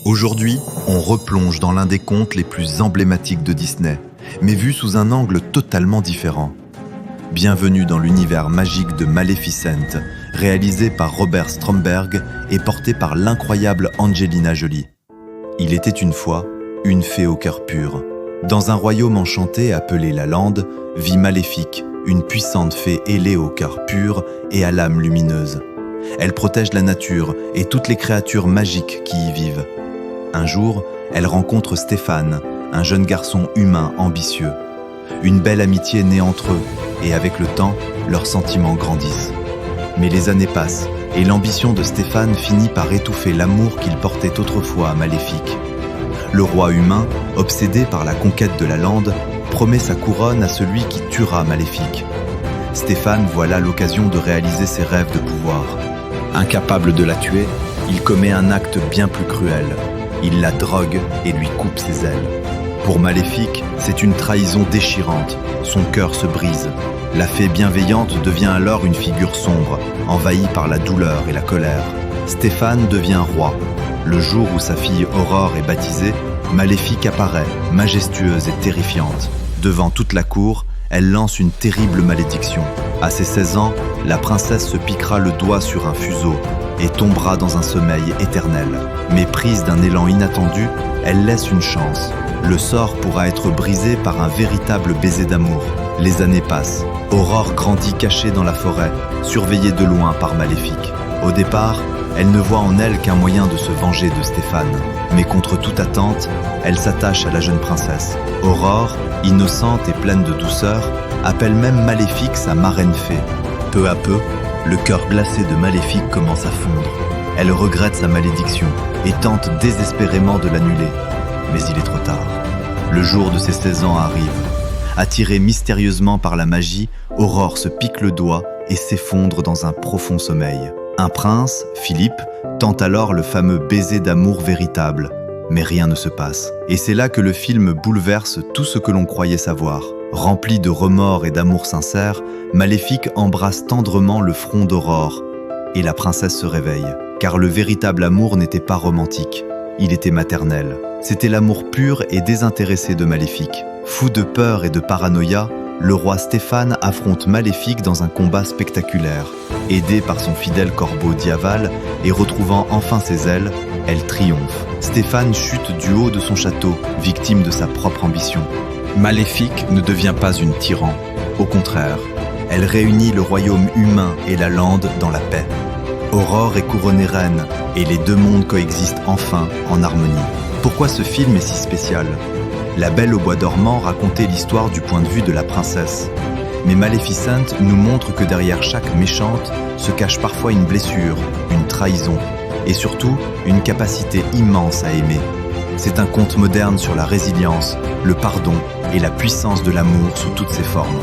Aujourd'hui, on replonge dans l'un des contes les plus emblématiques de Disney, mais vu sous un angle totalement différent. Bienvenue dans l'univers magique de Maleficent, réalisé par Robert Stromberg et porté par l'incroyable Angelina Jolie. Il était une fois une fée au cœur pur. Dans un royaume enchanté appelé la Lande, vit Maléfique, une puissante fée ailée au cœur pur et à l'âme lumineuse. Elle protège la nature et toutes les créatures magiques qui y vivent. Un jour, elle rencontre Stéphane, un jeune garçon humain ambitieux. Une belle amitié naît entre eux, et avec le temps, leurs sentiments grandissent. Mais les années passent, et l'ambition de Stéphane finit par étouffer l'amour qu'il portait autrefois à Maléfique. Le roi humain, obsédé par la conquête de la Lande, promet sa couronne à celui qui tuera Maléfique. Stéphane voit là l'occasion de réaliser ses rêves de pouvoir. Incapable de la tuer, il commet un acte bien plus cruel. Il la drogue et lui coupe ses ailes. Pour Maléfique, c'est une trahison déchirante. Son cœur se brise. La fée bienveillante devient alors une figure sombre, envahie par la douleur et la colère. Stéphane devient roi. Le jour où sa fille Aurore est baptisée, Maléfique apparaît, majestueuse et terrifiante. Devant toute la cour, elle lance une terrible malédiction. À ses 16 ans, la princesse se piquera le doigt sur un fuseau et tombera dans un sommeil éternel. Mais prise d'un élan inattendu, elle laisse une chance. Le sort pourra être brisé par un véritable baiser d'amour. Les années passent. Aurore grandit cachée dans la forêt, surveillée de loin par Maléfique. Au départ, elle ne voit en elle qu'un moyen de se venger de Stéphane. Mais contre toute attente, elle s'attache à la jeune princesse. Aurore, innocente et pleine de douceur, appelle même Maléfique sa marraine fée. Peu à peu, le cœur glacé de Maléfique commence à fondre. Elle regrette sa malédiction et tente désespérément de l'annuler. Mais il est trop tard. Le jour de ses 16 ans arrive. Attirée mystérieusement par la magie, Aurore se pique le doigt et s'effondre dans un profond sommeil. Un prince, Philippe, tente alors le fameux baiser d'amour véritable. Mais rien ne se passe. Et c'est là que le film bouleverse tout ce que l'on croyait savoir. Rempli de remords et d'amour sincère, Maléfique embrasse tendrement le front d'Aurore. Et la princesse se réveille. Car le véritable amour n'était pas romantique. Il était maternel. C'était l'amour pur et désintéressé de Maléfique. Fou de peur et de paranoïa, le roi Stéphane affronte Maléfique dans un combat spectaculaire. Aidée par son fidèle corbeau Diaval et retrouvant enfin ses ailes, elle triomphe. Stéphane chute du haut de son château, victime de sa propre ambition. Maléfique ne devient pas une tyran. Au contraire, elle réunit le royaume humain et la Lande dans la paix. Aurore est couronnée reine et les deux mondes coexistent enfin en harmonie. Pourquoi ce film est si spécial ? La Belle au bois dormant racontait l'histoire du point de vue de la princesse. Mais Maleficent nous montre que derrière chaque méchante se cache parfois une blessure, une trahison et surtout une capacité immense à aimer. C'est un conte moderne sur la résilience, le pardon et la puissance de l'amour sous toutes ses formes.